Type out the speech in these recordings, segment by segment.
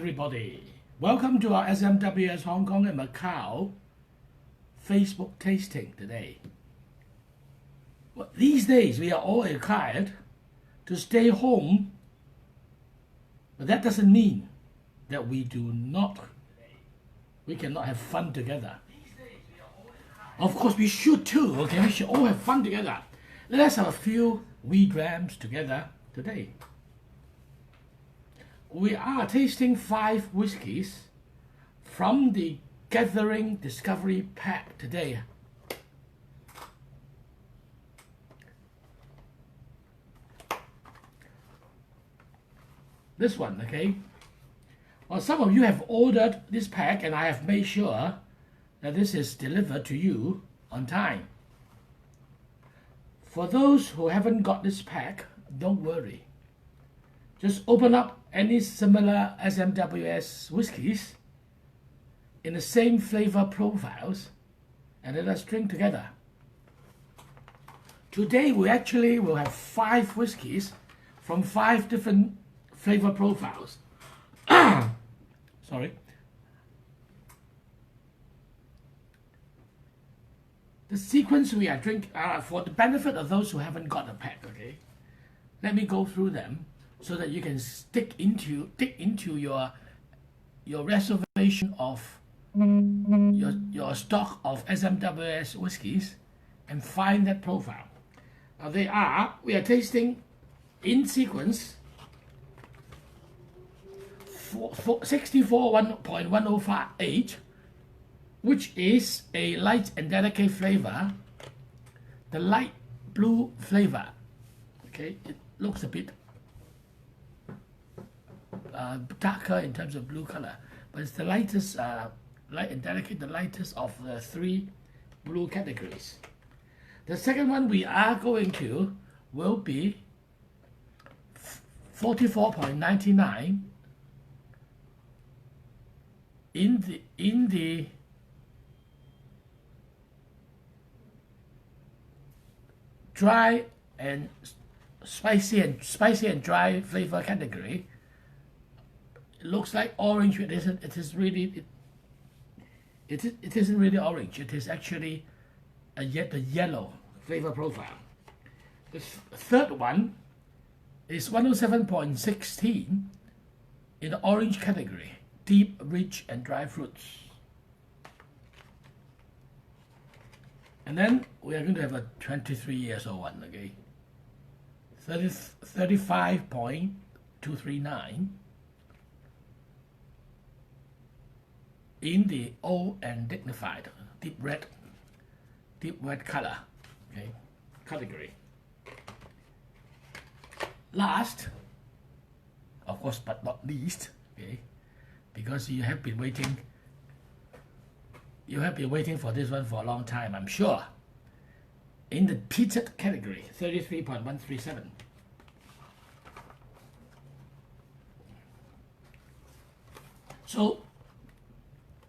everybody. Welcome to our SMWS Hong Kong and Macau Facebook tasting today. Well, these days we are all required to stay home, but that doesn't mean that we cannot have fun together. Of course we should too, okay? We should all have fun together. Let us have a few wee grams together today. We are tasting 5 whiskies from the Gathering Discovery Pack today. This one, okay? Well, some of you have ordered this pack and I have made sure that this is delivered to you on time. For those who haven't got this pack, don't worry. Just open up any similar SMWS whiskies in the same flavor profiles and let us drink together. Today we actually will have 5 whiskies from 5 different flavor profiles. Sorry. The sequence we are drinking, for the benefit of those who haven't got the pack, okay? Let me go through them so that you can dig into your reservation of your stock of SMWS whiskies and find that profile. Now we are tasting in sequence 64.108, which is a light and delicate flavor, the light blue flavor. Okay, it looks a bit darker in terms of blue color, but it's the lightest, light and delicate, the lightest of the 3 blue categories. The second one we are going to will be 44.99 in the dry and spicy and dry flavor category. It looks like orange, but it isn't really orange. It is actually the yellow flavor profile. The third one is 107.16 in the orange category, deep, rich, and dry fruits. And then we are going to have a 23 years old one, okay? 35.239 in the old and dignified deep red color, okay, category. Last, of course, but not least, okay, because you have been waiting for this one for a long time, I'm sure. In the peated category, 33.137. So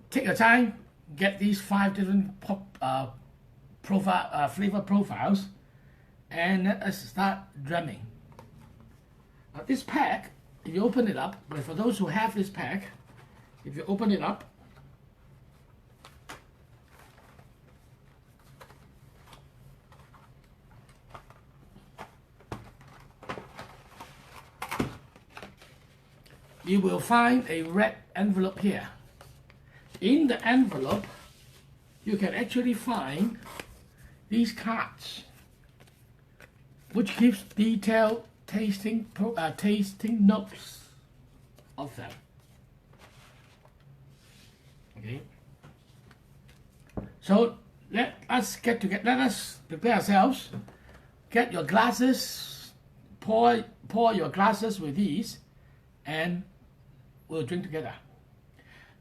take your time, get these 5 different flavor profiles, and let us start drumming. Now this pack, if you open it up, but for those who have this pack, if you open it up, you will find a red envelope here. In the envelope, you can actually find these cards, which gives detailed tasting notes of them. Okay. So let us prepare ourselves. Get your glasses, pour your glasses with these, and we'll drink together.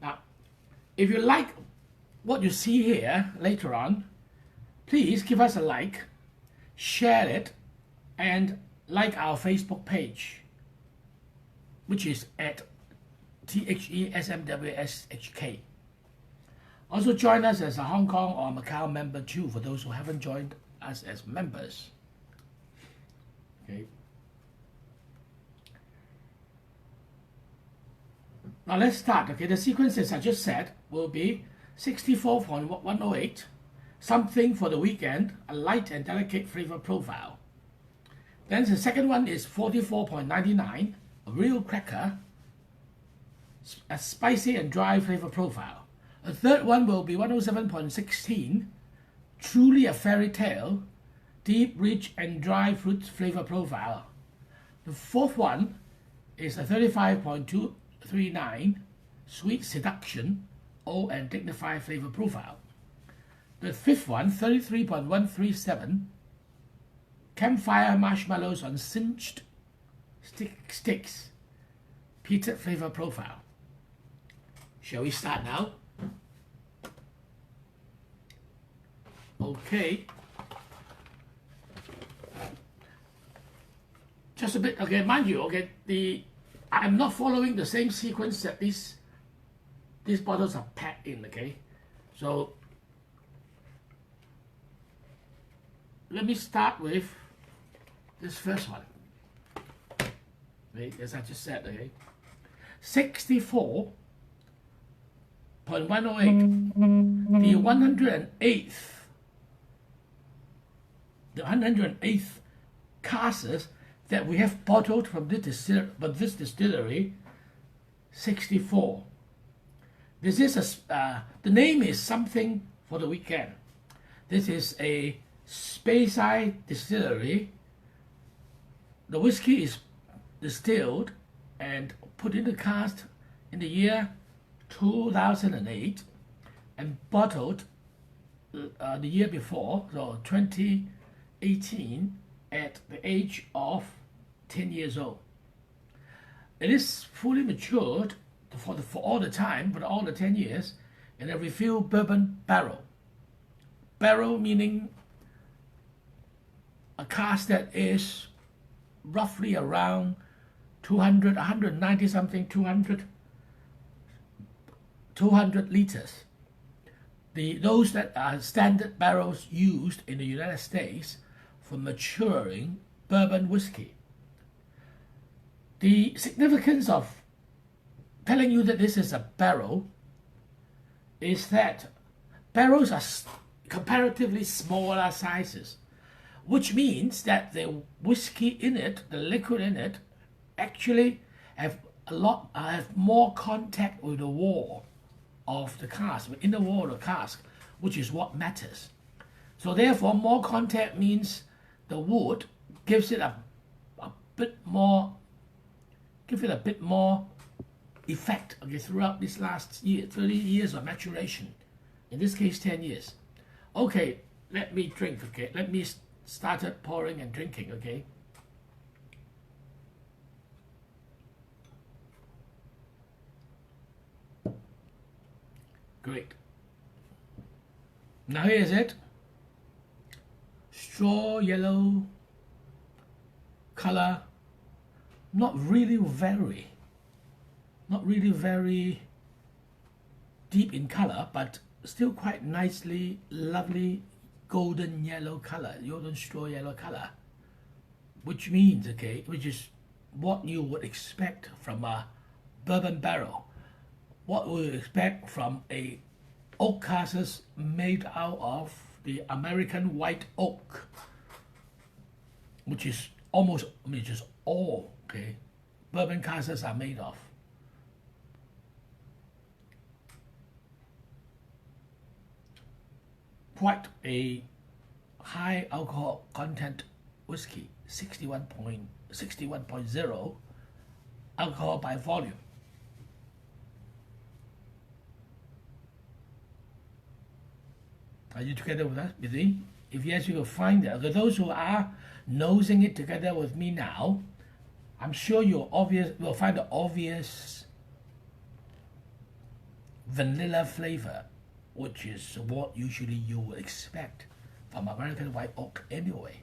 Now, if you like what you see here later on, please give us a like, share it, and like our Facebook page, which is at THESMWSHK. Also join us as a Hong Kong or Macau member too, for those who haven't joined us as members. Okay. Now let's start. Okay, the sequences I just said will be 64.108, something for the weekend, a light and delicate flavor profile. Then the second one is 44.99, a real cracker, a spicy and dry flavor profile. The third one will be 107.16, truly a fairy tale, deep, rich, and dry fruit flavor profile. The fourth one is a 35.239, sweet seduction, old and dignified flavor profile. The fifth one, 33.137, campfire marshmallows on singed sticks, peated flavor profile. Shall we start now? Okay. Just a bit, okay, mind you, okay, I'm not following the same sequence that these bottles are packed in, okay? So, let me start with this first one. Okay, as I just said, okay? 64.108, the 108th casks that we have bottled from this distillery, 64. This is the name is something for the weekend. This is a Speyside distillery. The whiskey is distilled and put in the cask in the year 2008 and bottled the year before, so 2018, at the age of 10 years old. It is fully matured for all the time, but all the 10 years, in a refilled bourbon barrel. Barrel meaning a cask that is roughly around 200, 190 something, 200 liters. Those that are standard barrels used in the United States for maturing bourbon whiskey. The significance of telling you that this is a barrel is that barrels are comparatively smaller sizes, which means that the whiskey in it, the liquid in it, actually have more contact with the wall of the cask, in the wall of the cask, which is what matters. So therefore, more contact means the wood gives it a bit more effect, okay, throughout this last year, 30 years of maturation. In this case, 10 years. Okay, let me drink, okay? Let me start pouring and drinking, okay? Great. Now here is it. Straw yellow color, not really very deep in color, but still quite nicely, lovely golden yellow color, golden straw yellow color, which means, okay, which is what you would expect from a bourbon barrel, what we would expect from a oak cask made out of the American white oak, which is almost, just all, okay, bourbon casks are made of. Quite a high alcohol content whiskey, 61.0 alcohol by volume. Are you together with us, with me? If yes, you will find that. Okay, those who are nosing it together with me now, I'm sure you'll find the obvious vanilla flavor, which is what usually you would expect from American white oak anyway.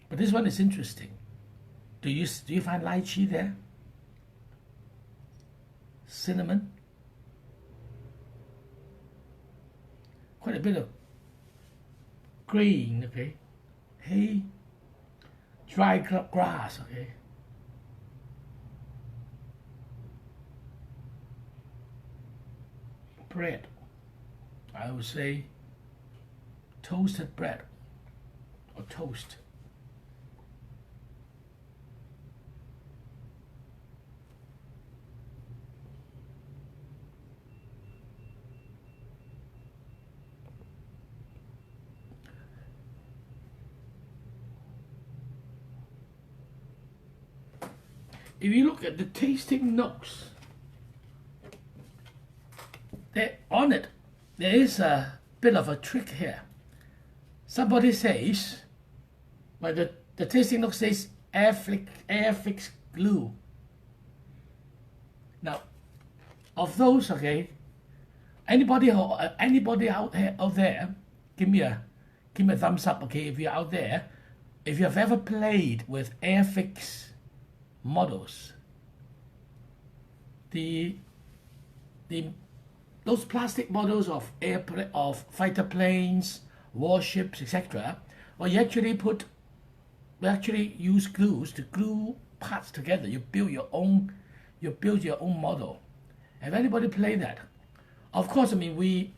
But this one is interesting. Do you find lychee there? Cinnamon? Quite a bit of green, okay? Hey, dry grass, okay? Bread. I would say toasted bread or toast. If you look at the tasting notes, on it, there is a bit of a trick here. Somebody says, but the tasting note says air fix glue. Now, of those, okay, anybody out there, give me a thumbs up, okay, if you're out there, if you have ever played with air fix models, those plastic models of fighter planes, warships, etc. Well, you actually use glues to glue parts together. You build your own model. Have anybody played that? Of course, I mean we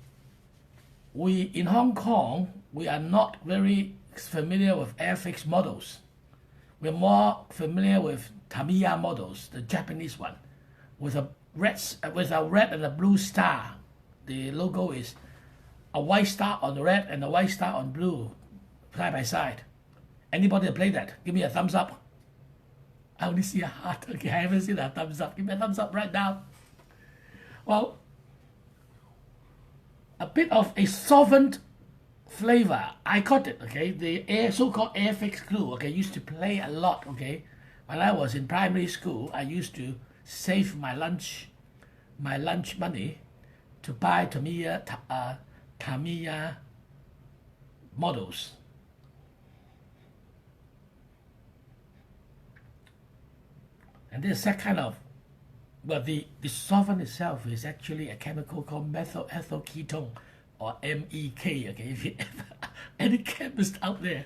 in Hong Kong we are not very familiar with airfix models. We're more familiar with Tamiya models, the Japanese one, with a red and a blue star. The logo is a white star on the red and a white star on blue, side by side. Anybody play that? Give me a thumbs up. I only see a heart. Okay, I haven't seen a thumbs up. Give me a thumbs up right now. Well, a bit of a solvent flavor. I got it. Okay, the so-called air fix glue. Okay, used to play a lot. Okay, when I was in primary school, I used to save my lunch money to buy Tamiya models. And there's that kind of, well, the solvent itself is actually a chemical called methyl ethyl ketone, or MEK. Okay, if you ever, any chemist out there.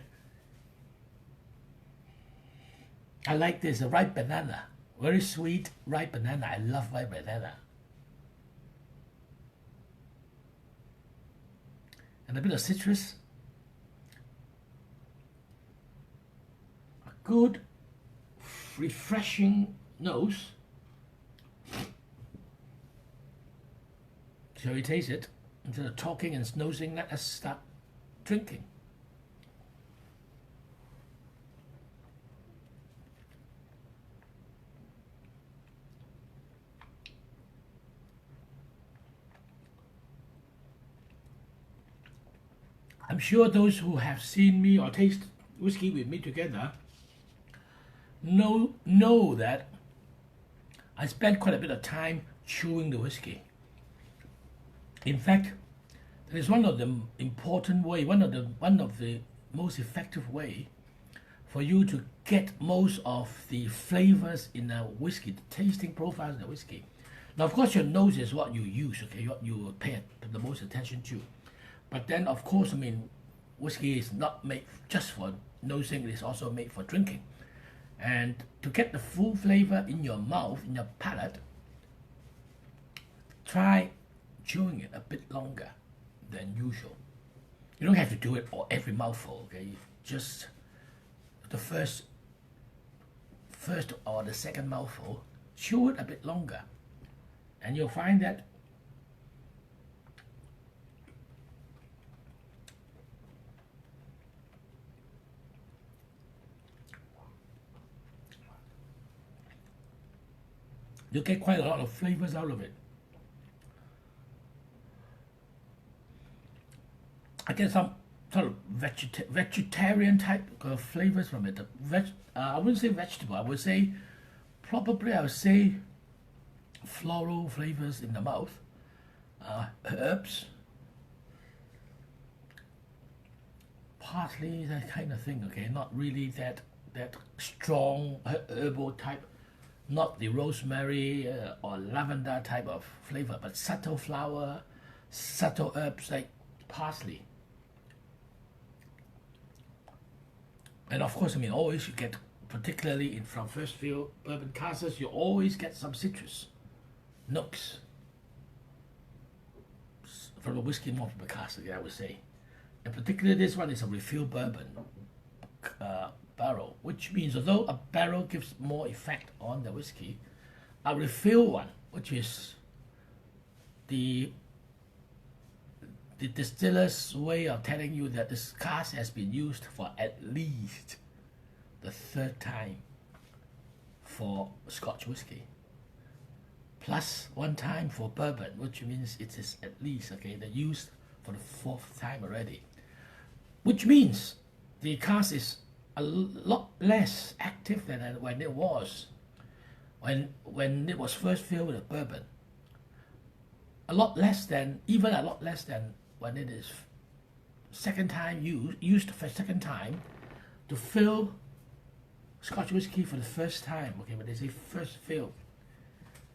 I like this, a ripe banana, very sweet ripe banana. I love ripe banana. And a bit of citrus. A good, refreshing nose. Shall we taste it? Instead of talking and snoozing, let us start drinking. I'm sure those who have seen me or tasted whiskey with me together know that I spend quite a bit of time chewing the whiskey. In fact, that is one of the important way, one of the most effective way for you to get most of the flavors in a whiskey, the tasting profiles in the whiskey. Now, of course, your nose is what you use, okay, what you pay the most attention to. But then, of course, I mean, whiskey is not made just for nosing; it is also made for drinking. And to get the full flavor in your mouth, in your palate, try chewing it a bit longer than usual. You don't have to do it for every mouthful, okay? Just the first or the second mouthful, chew it a bit longer. And you'll find that you get quite a lot of flavors out of it. I get some sort of vegetarian type of flavors from it. I wouldn't say vegetable. I would say floral flavors in the mouth, herbs, parsley, that kind of thing. Okay, not really that strong herbal type. Not the rosemary or lavender type of flavor, but subtle flower, subtle herbs like parsley. And of course, I mean, always you get particularly from first fill bourbon casks, you always get some citrus notes from the whiskey malt from the cask, I would say. And particularly this one is a refill bourbon barrel, which means although a barrel gives more effect on the whiskey, a refill one, which is the distiller's way of telling you that this cask has been used for at least the third time for Scotch whiskey, plus one time for bourbon, which means it is at least, okay, they're used for the fourth time already, which means the cask is a lot less active than when it was when it was first filled with bourbon. Even a lot less than when it is second time used for second time to fill Scotch whiskey for the first time. Okay, when they say first fill,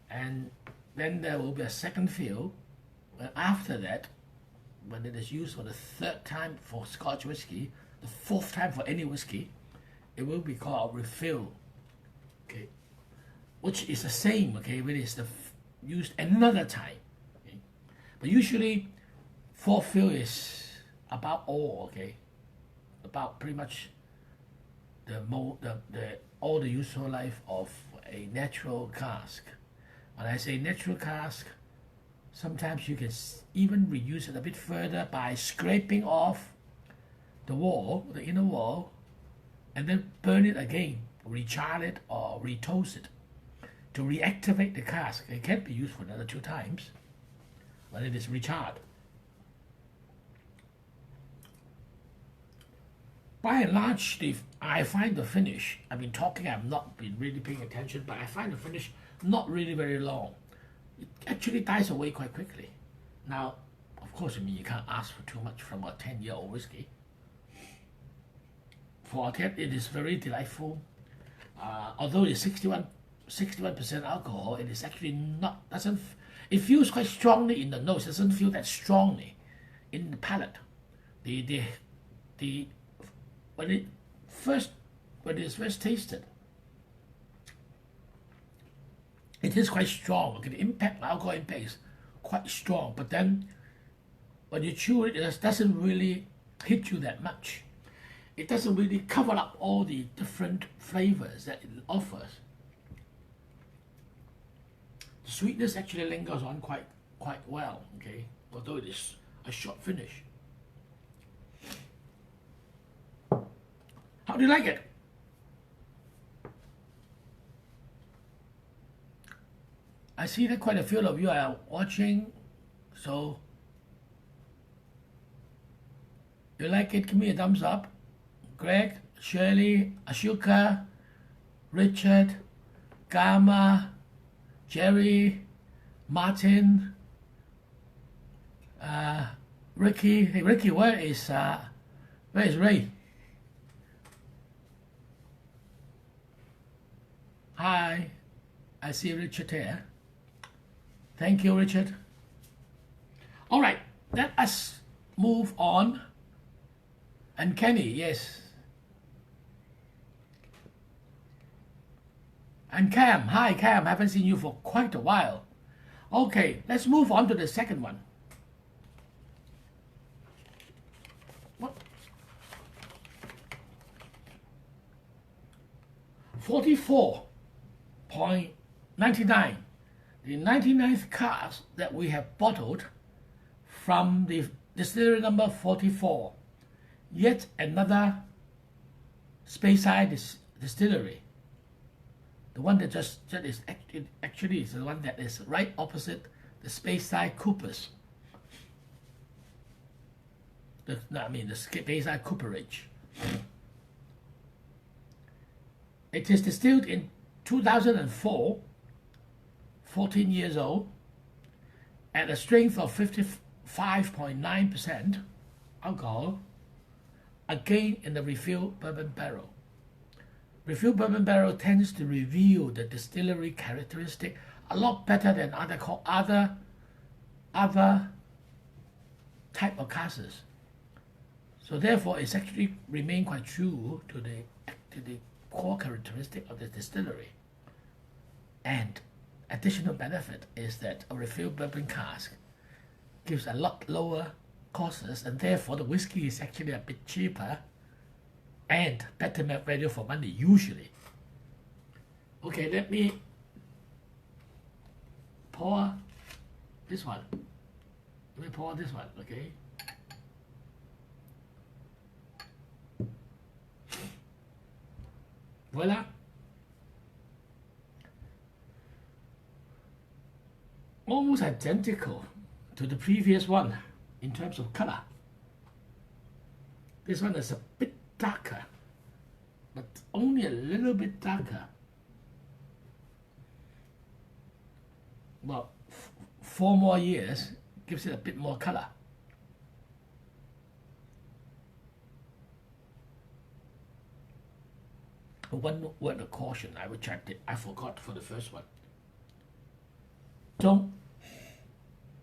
and then there will be a second fill. And after that, when it is used for the third time for Scotch whiskey, the fourth time for any whiskey, it will be called a refill. Okay, which is the same. Okay, when it's used another time. Okay? But usually, fourth fill is about all. Okay, about pretty much all the useful life of a natural cask. When I say natural cask, sometimes you can even reuse it a bit further by scraping off the wall, the inner wall, and then burn it again, recharge it or retoast it to reactivate the cask. It can be used for another 2 times when it is recharged. By and large, I find the finish, I've been talking, I've not been really paying attention, but I find the finish not really very long. It actually dies away quite quickly. Now, of course, I mean, you can't ask for too much from a 10-year-old whiskey. For that, it is very delightful. Although it's 61% alcohol, it is actually not, it feels quite strongly in the nose, it doesn't feel that strongly in the palate. When it is first tasted, it is quite strong. Okay, the alcohol impact is quite strong, but then when you chew it, it doesn't really hit you that much. It doesn't really cover up all the different flavors that it offers. The sweetness actually lingers on quite well, okay, although it is a short finish. How do you like it? I see that quite a few of you are watching, so if you like it, give me a thumbs up. Greg, Shirley, Ashoka, Richard, Gama, Jerry, Martin, Ricky. Hey Ricky, where is Ray? Hi, I see Richard here. Thank you, Richard. All right, let us move on. And Kenny, yes. And Cam, hi Cam, haven't seen you for quite a while. Okay, let's move on to the second one. What? 44.99. The 99th cask that we have bottled from the distillery number 44. Yet another Speyside distillery. The one that is actually is the one that is right opposite the Speyside Coopers. The Speyside Cooperage. It is distilled in 2004, 14 years old, at a strength of 55.9% alcohol, again in the refill bourbon barrel. Refill bourbon barrel tends to reveal the distillery characteristic a lot better than other type of casks. So therefore, it's actually remained quite true to the core characteristic of the distillery. And additional benefit is that a refilled bourbon cask gives a lot lower costs, and therefore the whiskey is actually a bit cheaper and better value for money usually. Okay, let me pour this one. Let me pour this one, okay? Voila. Almost identical to the previous one in terms of color. This one is a bit darker, but only a little bit darker. Well, 4 more years gives it a bit more color. One word of caution, which I forgot for the first one. Don't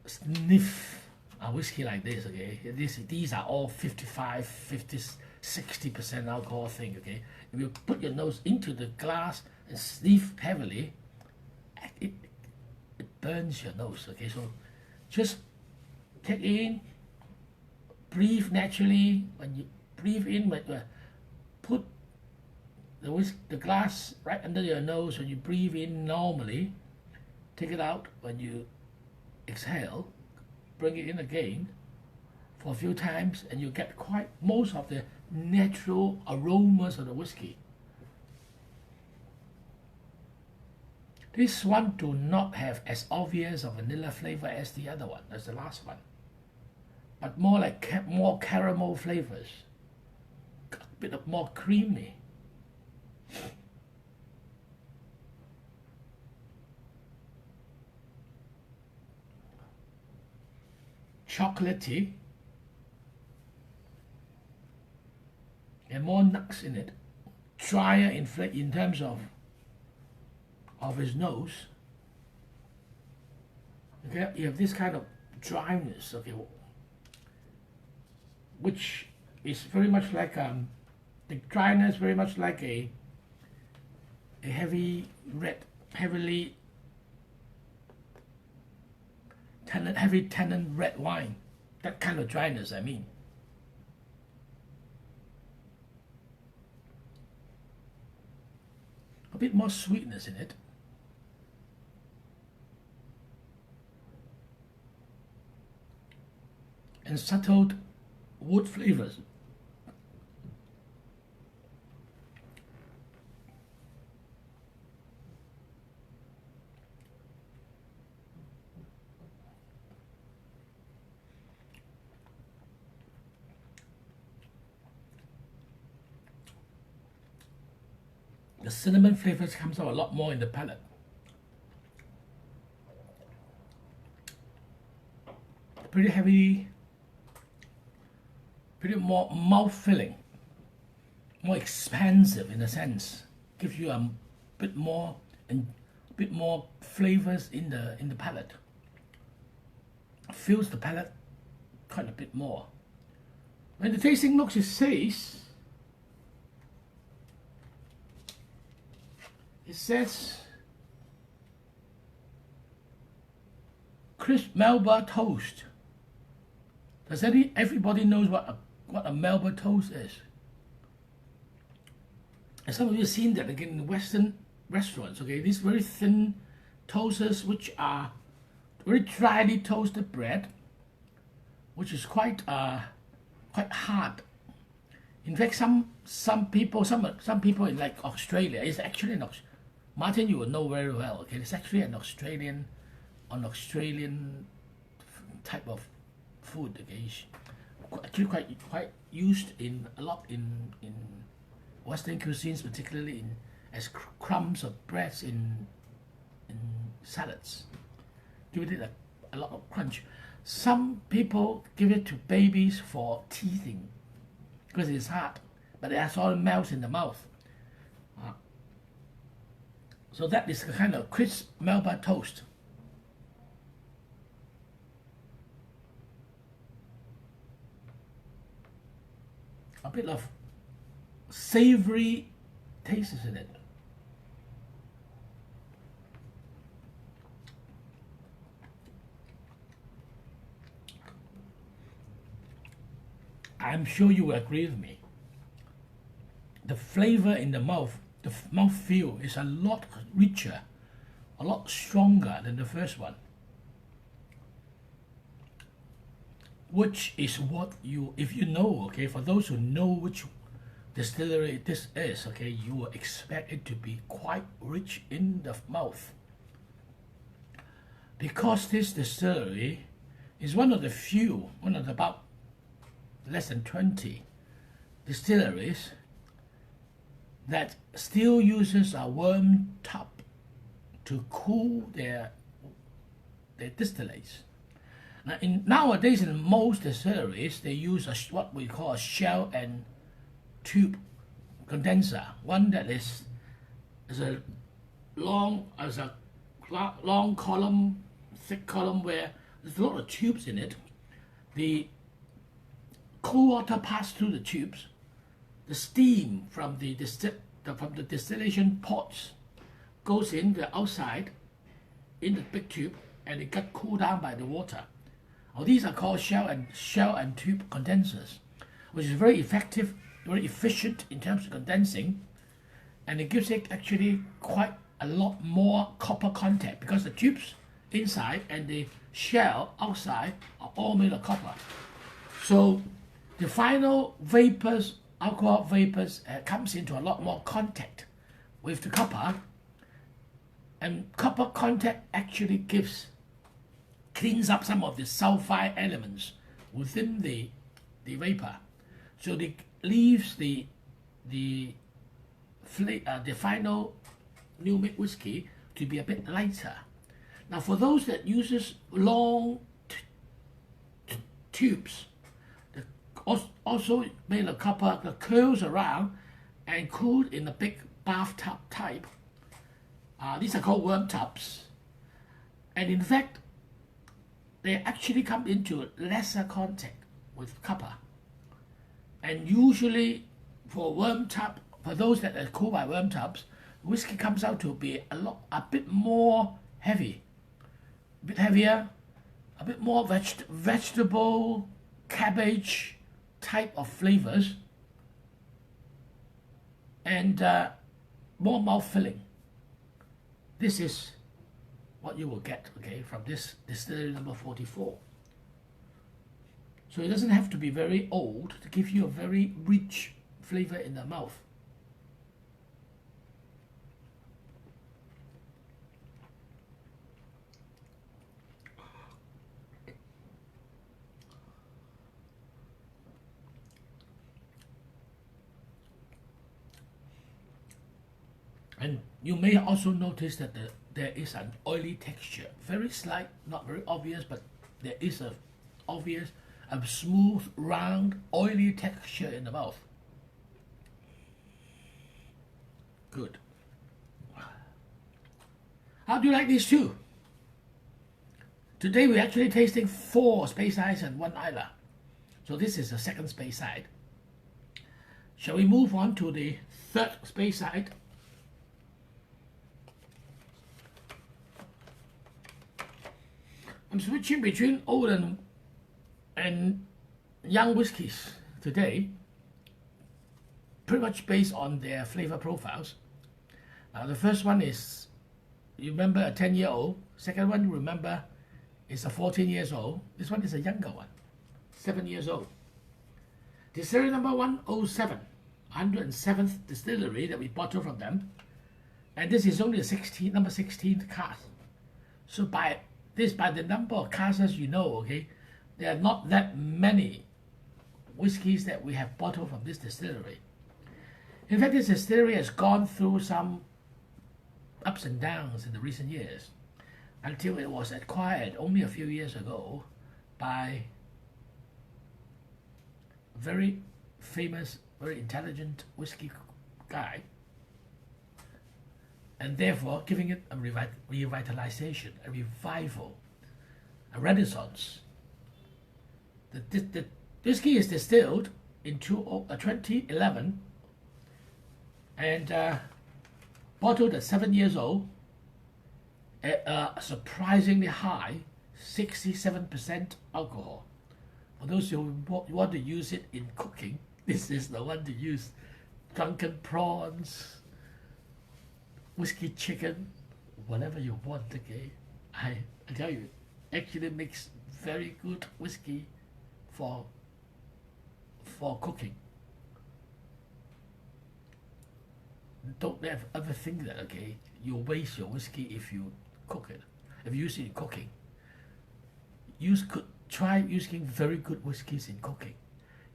sniff a whiskey like this, okay? These are all 55, 50, 60% alcohol thing, okay? If you put your nose into the glass and sniff heavily, it burns your nose, okay? So just take in, breathe naturally. When you breathe in, put the glass right under your nose. When you breathe in normally, take it out. When you exhale, bring it in again for a few times, and you get quite most of the natural aromas of the whiskey. This one do not have as obvious a vanilla flavor as the other one, as the last one, but more like more caramel flavors, a bit of more creamy. Chocolatey, and more nuts in it, drier in terms of his nose. Okay, you have this kind of dryness, okay, which is very much like the dryness, very much like a heavy red, heavy tannin red wine. That kind of dryness, I mean. A bit more sweetness in it. And subtle wood flavors. The cinnamon flavors comes out a lot more in the palate. Pretty heavy, pretty more mouth-filling, more expansive in a sense. Gives you a bit more flavors in the palate. Fills the palate quite a bit more. When the tasting notes, it says crisp Melba toast. Does everybody knows what a Melba toast is? And some of you have seen that again in Western restaurants. Okay, these very thin toasters, which are very dryly toasted bread, which is quite hard. In fact, some people in like Australia, it's actually an Martin, you will know very well. Okay, it's actually an Australian type of food. Okay, actually quite used a lot in Western cuisines, particularly as crumbs of breads in salads. Give it a lot of crunch. Some people give it to babies for teething because it's hard, but it has all melts in the mouth. So that is a kind of crisp Melba toast. A bit of savory taste is in it. I'm sure you will agree with me. The flavor in the mouth, the mouth feel is a lot richer, a lot stronger than the first one. Which is what you, if you know, okay, for those who know which distillery this is, okay, you will expect it to be quite rich in the mouth. Because this distillery is one of the few, one of the about less than 20 distilleries that still uses a worm tub to cool their distillates. Now, nowadays in most distilleries, they use what we call a shell and tube condenser, one that is a long column, thick column where there's a lot of tubes in it. The cool water passes through the tubes. The steam from the distillation pots goes in the outside in the big tube, and it got cooled down by the water. Now, these are called shell and tube condensers, which is very effective, very efficient in terms of condensing, and it gives it actually quite a lot more copper content because the tubes inside and the shell outside are all made of copper. So the final vapors, alcohol vapors, comes into a lot more contact with the copper, and copper contact actually cleans up some of the sulfide elements within the vapor, so it leaves the final new make whiskey to be a bit lighter. Now, for those that uses long tubes, also made of copper, that curls around and cooled in a big bathtub type. These are called worm tubs, and in fact, they actually come into lesser contact with copper. And usually, for those that are cooled by worm tubs, whiskey comes out to be a bit more heavy, a bit heavier, a bit more vegetable, cabbage type of flavors, and more mouth-filling. This is what you will get, okay, from this distillery number 44. So it doesn't have to be very old to give you a very rich flavor in the mouth. And you may also notice that there is an oily texture, very slight, not very obvious, but there is a smooth, round, oily texture in the mouth. Good. How do you like these two? Today we're actually tasting 4 Speyside and 1 Islay. So this is the second Speyside. Shall we move on to the third Speyside? I'm switching between old and young whiskies today, pretty much based on their flavor profiles. The first one is, you remember, a 10-year-old. Second one, you remember, is a 14 years old. This one is a younger one, 7 years old. Distillery number 107, 107th distillery that we bottled from them. And this is only the number 16th cask. So by the number of casks, you know, okay, there are not that many whiskies that we have bottled from this distillery. In fact, this distillery has gone through some ups and downs in the recent years until it was acquired only a few years ago by a very famous, very intelligent whiskey guy, and therefore giving it a revitalization, a revival, a renaissance. The whiskey is distilled in 2011 and bottled at 7 years old at a surprisingly high 67% alcohol. For those who want to use it in cooking, this is the one to use. Drunken prawns, whiskey chicken, whatever you want, okay? I tell you, actually makes very good whiskey for cooking. Don't ever think that, okay, you waste your whiskey if you cook it, if you use it in cooking. Try using very good whiskeys in cooking.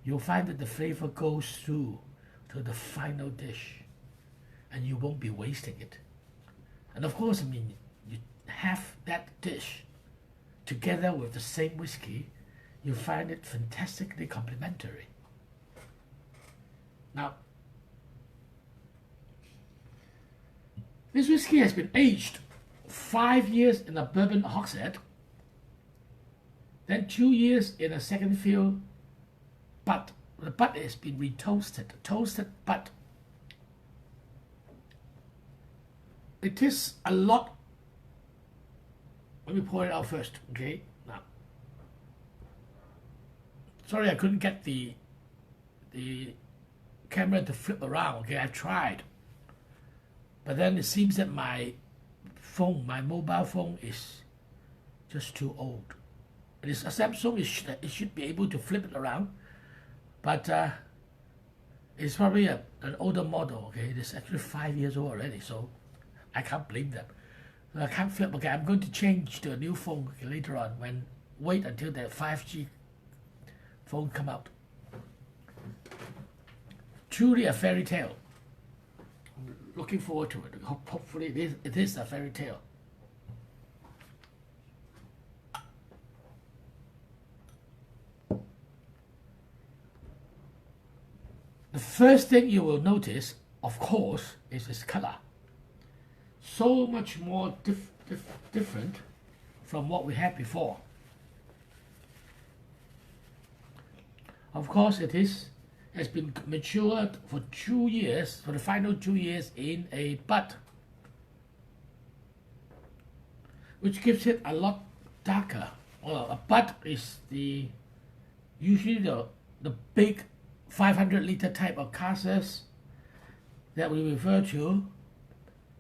You'll find that the flavor goes through to the final dish, and you won't be wasting it. And of course, I mean, you have that dish together with the same whiskey, you find it fantastically complementary. Now, this whiskey has been aged 5 years in a bourbon hogshead, then 2 years in a second fill butt. The butt has been toasted butt. It is a lot. Let me pour it out first, okay? Now, sorry I couldn't get the camera to flip around, okay? I tried. But then it seems that my mobile phone is just too old. It is a Samsung, it should be able to flip it around, but it's probably an older model, okay? It is actually 5 years old already, so I can't blame them. I can't flip, okay? I'm going to change to a new phone, okay, later on, wait until the 5G phone come out. Truly a fairy tale. I'm looking forward to it. Hopefully it is a fairy tale. The first thing you will notice, of course, is its color. So much more different from what we had before. Of course, has been matured for 2 years, for the final 2 years in a butt, which gives it a lot darker. Well, a butt is usually the big 500-liter type of casks that we refer to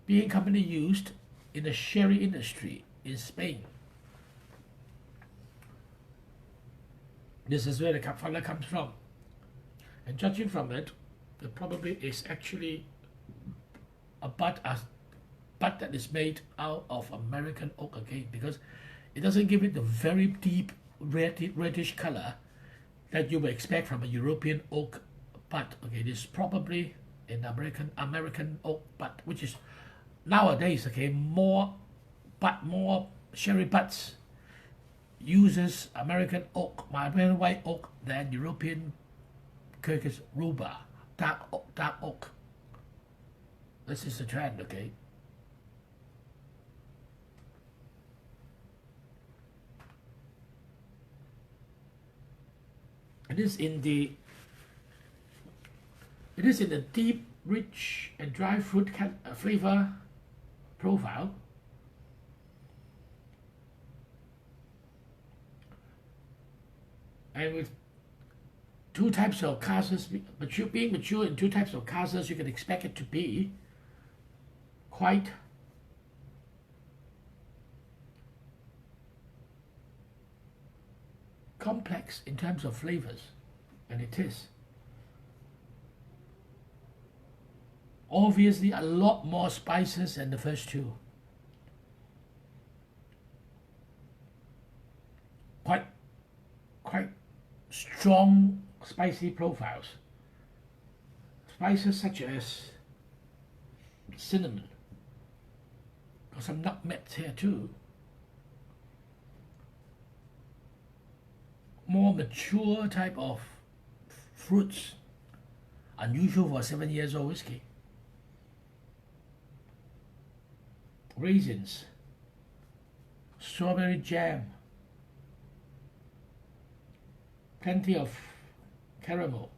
being commonly used in the sherry industry in Spain. This is where the color comes from. And judging from it, it probably is actually a butt that is made out of American oak again, because it doesn't give it the very deep reddish color that you would expect from a European oak butt. Okay, this is probably an American oak butt, which is nowadays, okay, more sherry butts uses American white oak than European Kirkis rhubarb, dark oak. This is the trend, okay? It is in the deep, rich, and dry fruit flavor profile. And with two types of casks, being mature in two types of casks, you can expect it to be quite complex in terms of flavors, and it is. Obviously, a lot more spices than the first two. Quite strong spicy profiles. Spices such as cinnamon. Got some nutmegs here too. More mature type of fruits, unusual for a 7 years old whiskey. Raisins, strawberry jam, plenty of caramel,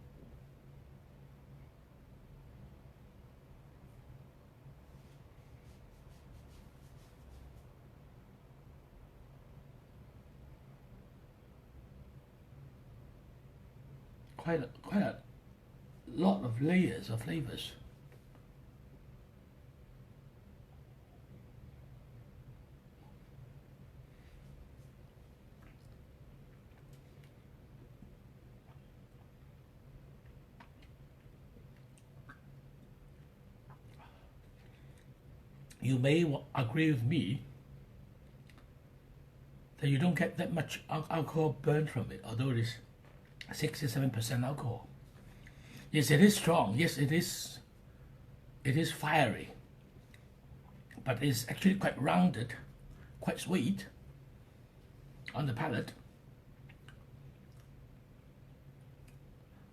quite a lot of layers of flavors. You may agree with me that you don't get that much alcohol burn from it, although it is 67% alcohol. Yes, it is strong. Yes, it is. It is fiery, but it's actually quite rounded, quite sweet on the palate.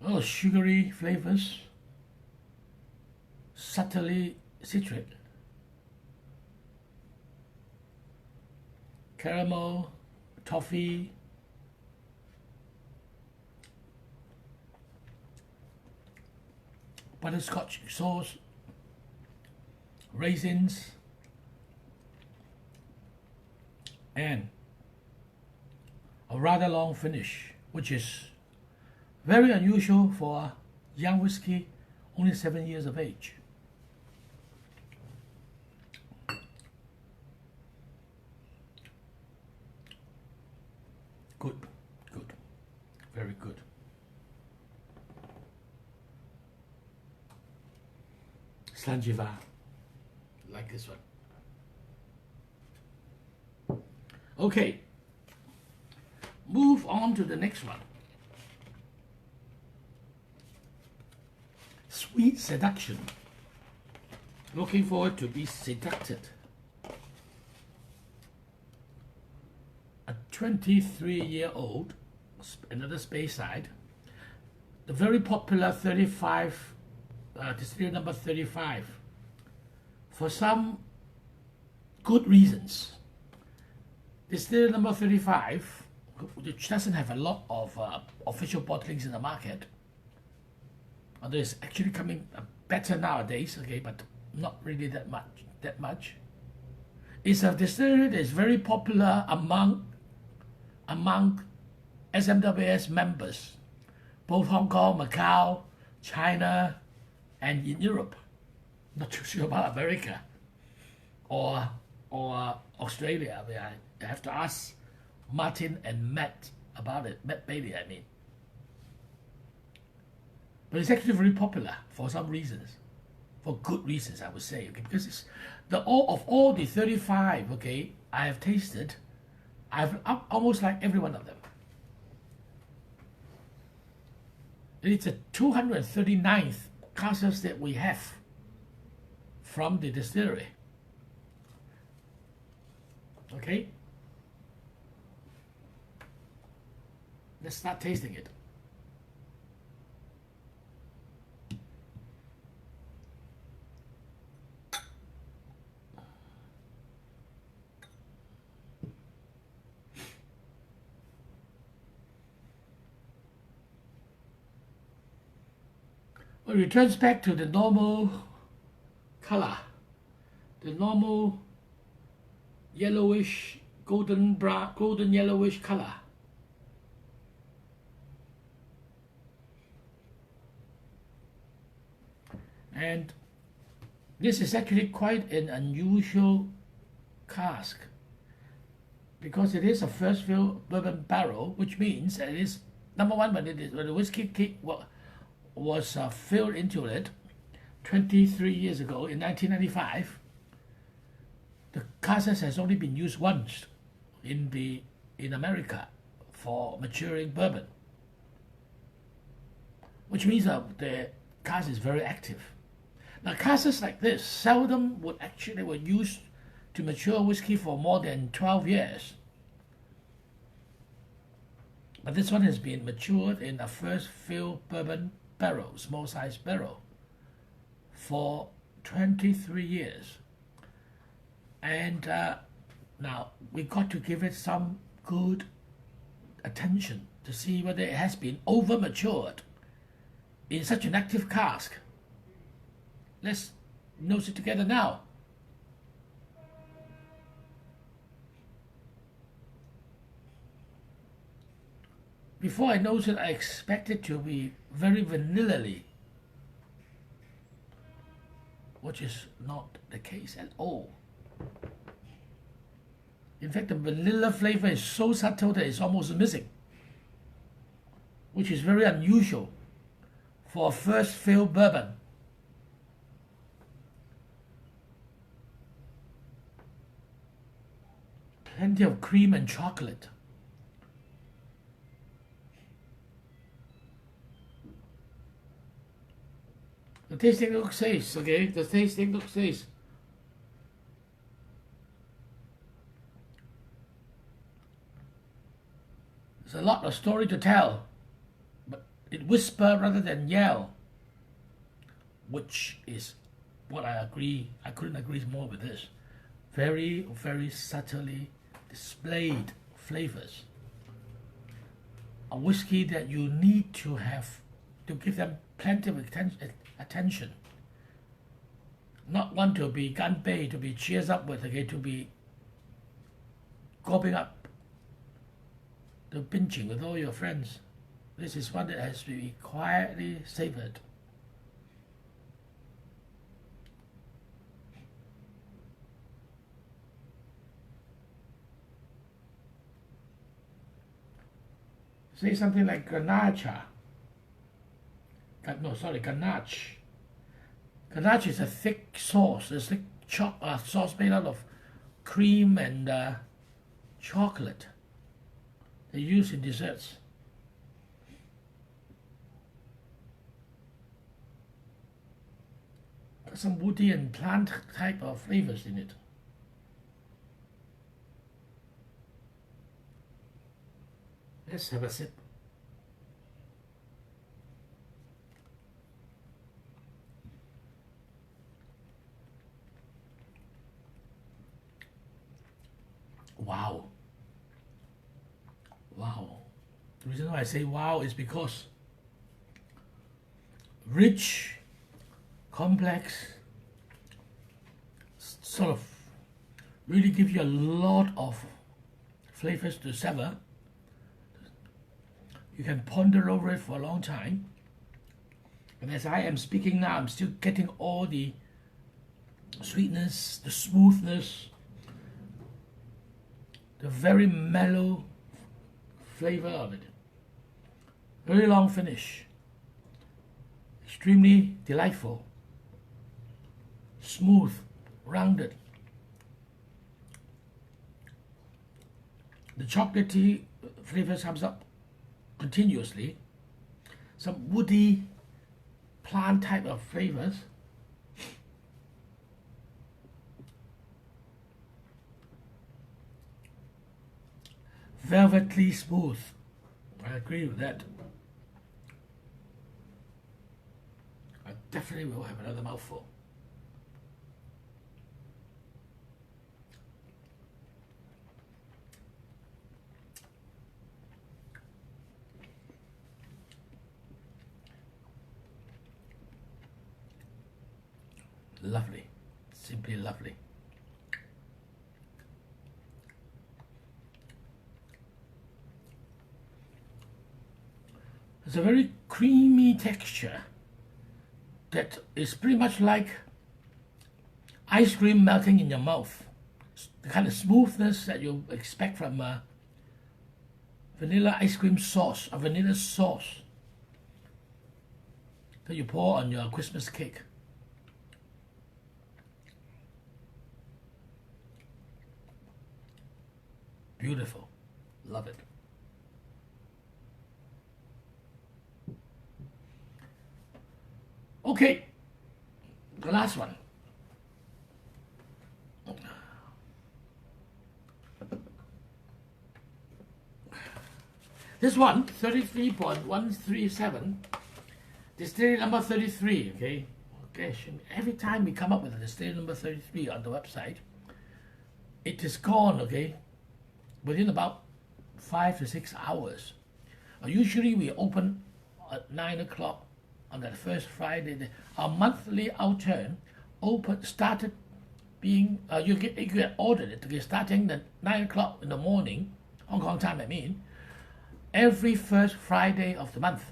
Oh, sugary flavors, subtly citric, caramel, toffee, butterscotch sauce, raisins, and a rather long finish, which is very unusual for a young whiskey, only 7 years of age. Good, good, very good. Slanjiva, like this one. Okay, move on to the next one. Sweet seduction. Looking forward to be seducted. A 23-year-old, another Speyside, the very popular 35, distillery number 35, for some good reasons. Distillery number 35, which doesn't have a lot of official bottlings in the market, although it's actually coming better nowadays, okay, but not really that much. It's a distillery that is very popular among SMWS members, both Hong Kong, Macau, China, and in Europe. Not too sure about America or Australia. I have to ask Martin and Matt about it. Matt Bailey, I mean. But it's actually very popular for some reasons, for good reasons, I would say. Okay, because it's all the 35, okay, I have tasted, I've almost like every one of them. It's the 239th casks that we have from the distillery. Okay, let's start tasting it. Well, it returns back to the normal color, the normal yellowish, golden yellowish color. And this is actually quite an unusual cask because it is a first fill bourbon barrel, which means that it is, number one, when the whiskey was filled into it 23 years ago in 1995, the cask has only been used once in America for maturing bourbon, which means the cask is very active. Now, casks like this seldom were used to mature whiskey for more than 12 years. But this one has been matured in a first fill bourbon barrel, small size barrel, for 23 years. And now we got to give it some good attention to see whether it has been over matured in such an active cask. Let's nose it together now. before I noticed it, I expected to be very vanilla-y, which is not the case at all. In fact, the vanilla flavor is so subtle that it's almost missing, which is very unusual for a first fill bourbon. Plenty of cream and chocolate. The tasting look says, okay, the tasting look says. There's a lot of story to tell, but it whisper rather than yell, which is what I agree. I couldn't agree more with this. Very, very subtly displayed flavors. A whiskey that you need to have to give them plenty of attention. Not one to be ganbei, to be cheers up with, okay, to be gobbing up, to pinching with all your friends. This is one that has to be quietly savored. Say something like ganache. Ganache. Ganache is a thick sauce. It's thick sauce made out of cream and chocolate. They use in desserts. Got some woody and plant type of flavors in it. Let's have a sip. Wow. Wow. The reason why I say wow is because rich, complex, sort of really give you a lot of flavors to savor. You can ponder over it for a long time. And as I am speaking now, I'm still getting all the sweetness, the smoothness, the very mellow flavor of it. Very long finish. Extremely delightful. Smooth, rounded. The chocolatey flavor comes up continuously. Some woody plant type of flavors. Velvetly smooth. I agree with that. I definitely will have another mouthful. Lovely, simply lovely. It's a very creamy texture that is pretty much like ice cream melting in your mouth. The kind of smoothness that you expect from vanilla ice cream sauce, a vanilla sauce that you pour on your Christmas cake. Beautiful. Love it. Okay, the last one. This one, 33.137, distillery number 33, okay? Okay, every time we come up with a distillery number 33 on the website, it is gone, okay, within about 5 to 6 hours. Usually we open at 9 o'clock on that first Friday. Our monthly outturn started being, you get ordered it to be starting at 9 o'clock in the morning, Hong Kong time I mean, every first Friday of the month.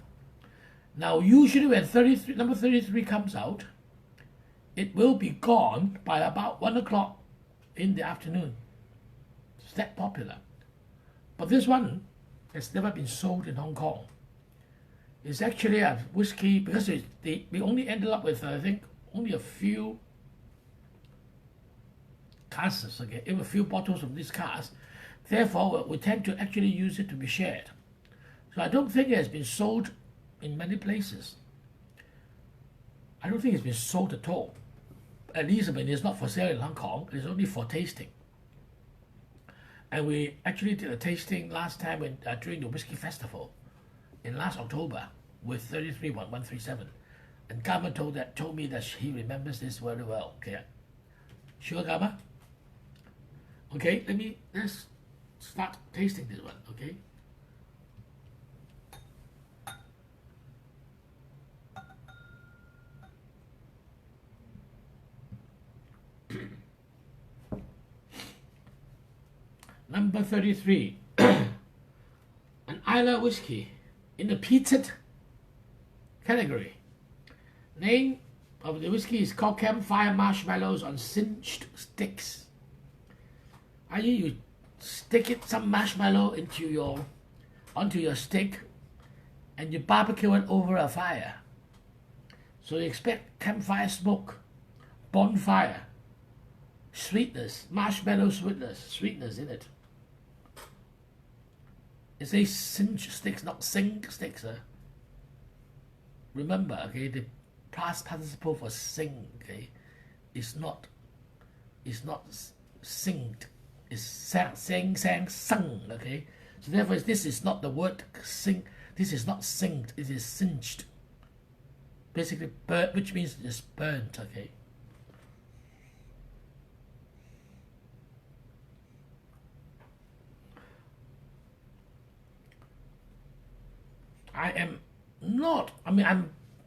Now, usually when number 33 comes out, it will be gone by about 1 o'clock in the afternoon. It's that popular. But this one has never been sold in Hong Kong. It's actually a whiskey because we only ended up with, I think, only a few casks, okay, a few bottles of this cask. Therefore, we tend to actually use it to be shared. So I don't think it has been sold in many places. I don't think it's been sold at all. At least, I mean, it's not for sale in Hong Kong. It's only for tasting. And we actually did a tasting last time during the Whiskey Festival in last October with 33.137. And Gama told me that he remembers this very well. Okay, sure, Gama? Okay, let's start tasting this one. Okay. Number 33, an Islay whiskey in the peated category. Name of the whiskey is called Campfire Marshmallows on Singed Sticks. You stick some marshmallow onto your stick and you barbecue it over a fire. So you expect campfire smoke, bonfire, sweetness, marshmallow sweetness in it. It says singe sticks, not sing sticks. Remember, okay, the past participle for sing, okay, is not singed, it's sang, sung, okay. So therefore, this is not the word sing. This is not singed. It is singed. Basically, burnt, which means it's burnt, okay.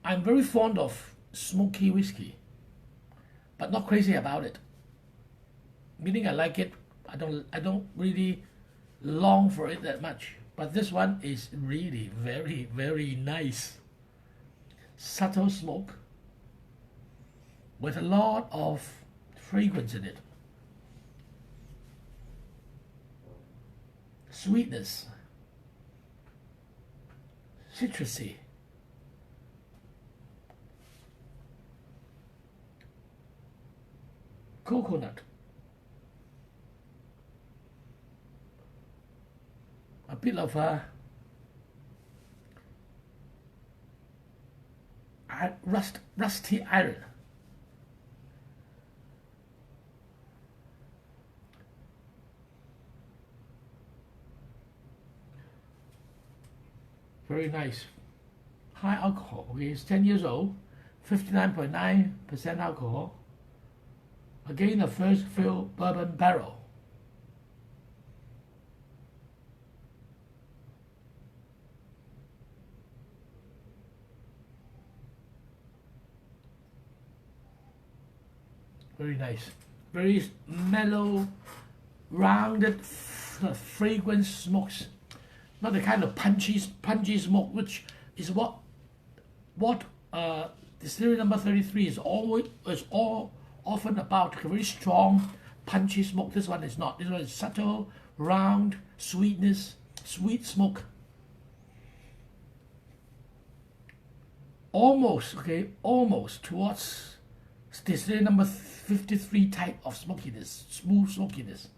I'm very fond of smoky whiskey, but not crazy about it. Meaning I like it, I don't really long for it that much. But this one is really very, very nice. Subtle smoke with a lot of fragrance in it. Sweetness. Citrusy. Coconut. A bit of rusty iron. Very nice. High alcohol. Okay, it's 10 years old, 59.9% alcohol. Again, a first fill bourbon barrel. Very nice. Very mellow, rounded, fragrant smokes. Not the kind of punchy smoke, which is what distillery number 33 is often about. A very strong, punchy smoke. This one is not. This one is subtle, round, sweetness, sweet smoke. Almost towards distillery number 53 type of smokiness, smooth smokiness.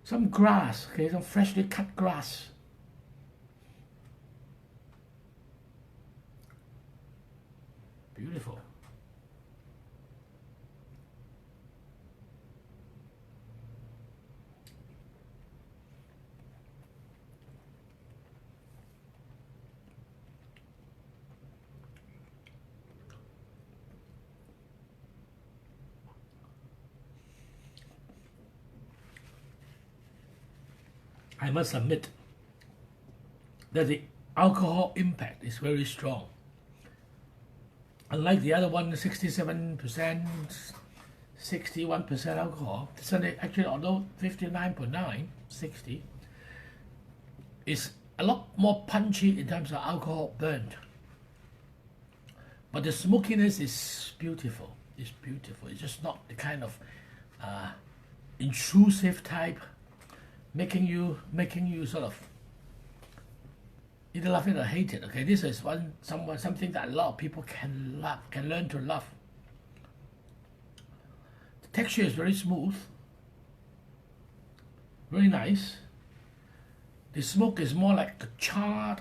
Some grass, okay, some freshly cut grass. Beautiful. I must admit that the alcohol impact is very strong. Unlike the other one, 67%, 61% alcohol. This one actually, although 59.9, 60, is a lot more punchy in terms of alcohol burned. But the smokiness is beautiful. It's beautiful. It's just not the kind of intrusive type, making you sort of either love it or hate it. Okay, this is something that a lot of people can learn to love. The texture is very smooth, very nice. The smoke is more like a charred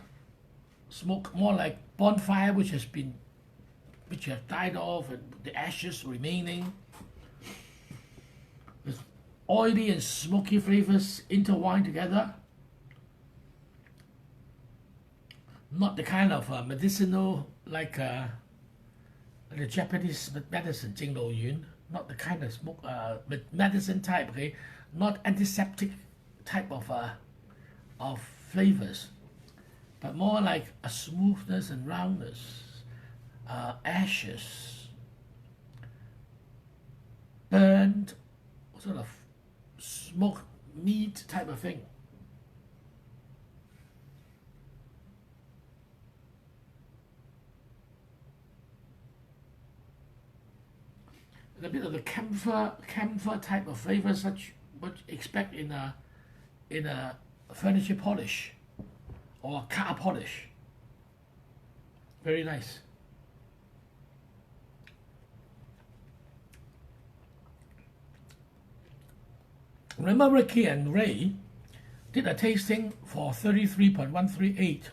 smoke, more like bonfire which have died off and the ashes remaining. With oily and smoky flavors intertwined together. Not the kind of medicinal like the Japanese medicine, Jing Lo Yun. Not the kind of smoke medicine type, okay? Not antiseptic type of flavors, but more like a smoothness and roundness, ashes, burnt, sort of smoked meat type of thing. And a bit of the camphor type of flavor, such what you expect in a furniture polish or car polish. Very nice. Remember, Ricky and Ray did a tasting for 33.138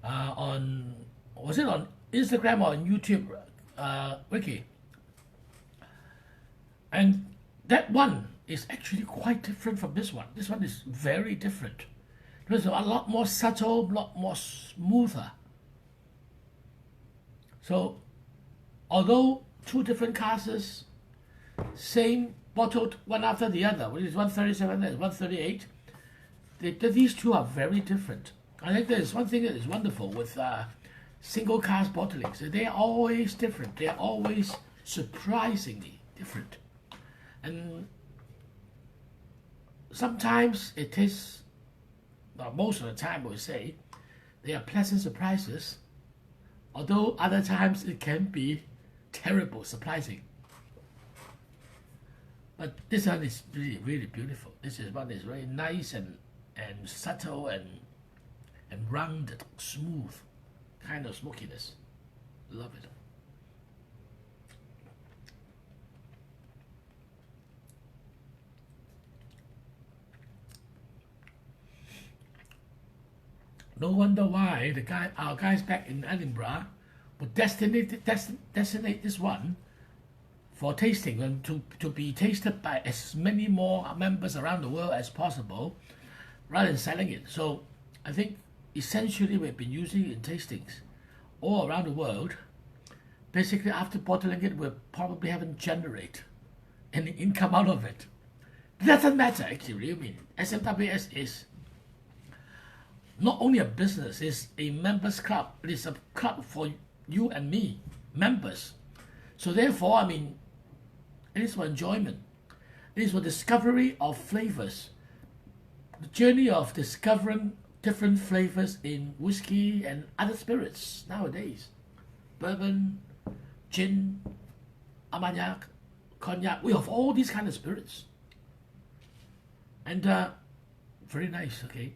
on, was it on Instagram or on YouTube, Ricky? And that one is actually quite different from this one. This one is very different. It's a lot more subtle, a lot more smoother. So, although two different classes, same bottled one after the other, which is 137 and 138, these two are very different. I think there's one thing that is wonderful with single cask bottlings. They're always different. They're always surprisingly different. And sometimes it tastes, well, most of the time I would say, they are pleasant surprises, although other times it can be terrible, surprising. But this one is really, really beautiful. This is one is very nice and subtle and rounded, smooth, kind of smokiness. Love it. No wonder why our guys back in Edinburgh would designate this one for tasting and to be tasted by as many more members around the world as possible, rather than selling it. So I think essentially we've been using it in tastings all around the world. Basically, after bottling it, we probably haven't generated any income out of it. It doesn't matter actually. I mean, SMWS is not only a business, it's a members club. It is a club for you and me, members. So therefore, I mean, it is for enjoyment. It is for discovery of flavors. The journey of discovering different flavors in whiskey and other spirits nowadays. Bourbon, gin, Armagnac, cognac. We have all these kind of spirits. And very nice, okay?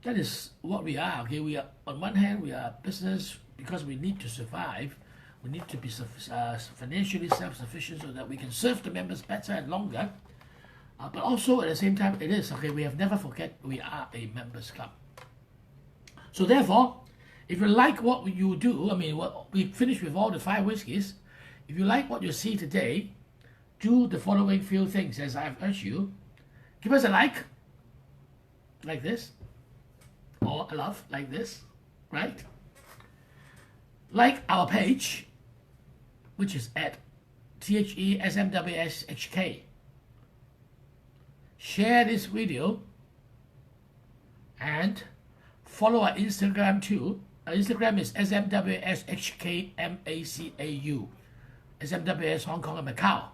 That is what we are, okay? We are, on one hand, we are a business because we need to survive. We need to be financially self-sufficient so that we can serve the members better and longer. But also, at the same time, it is, okay, we have never forget we are a members club. So therefore, if you like what you do, I mean, we finished with all the 5 whiskeys. If you like what you see today, do the following few things as I've urged you. Give us a like this, or a love, like this, right? Like our page, which is at SMWSHK. Share this video and follow our Instagram too. Our Instagram is SMWSHKMACAU. SMWS Hong Kong and Macau.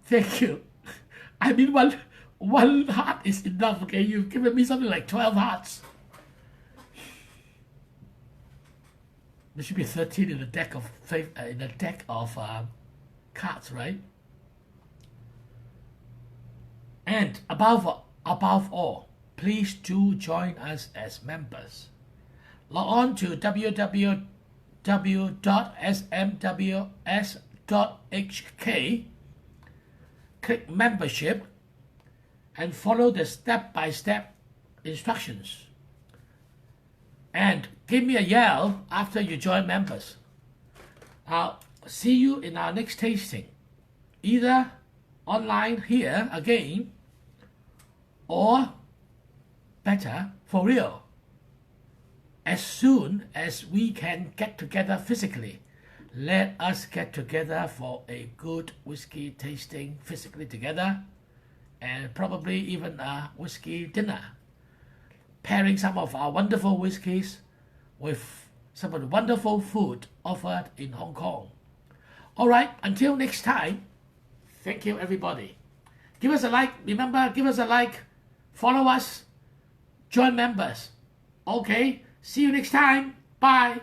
Thank you. I mean, one heart is enough, okay? You've given me something like 12 hearts. There should be 13 in the deck of cards, right? And above all, please do join us as members. Log on to www.smws.hk, click membership, and follow the step-by-step instructions. And give me a yell after you join members. I'll see you in our next tasting, either online here again, or better, for real, as soon as we can get together physically. Let us get together for a good whiskey tasting physically together, and probably even a whiskey dinner, pairing some of our wonderful whiskeys with some of the wonderful food offered in Hong Kong. All right, until next time, thank you, everybody. Give us a like. Remember, give us a like, follow us, join members. Okay, see you next time. Bye.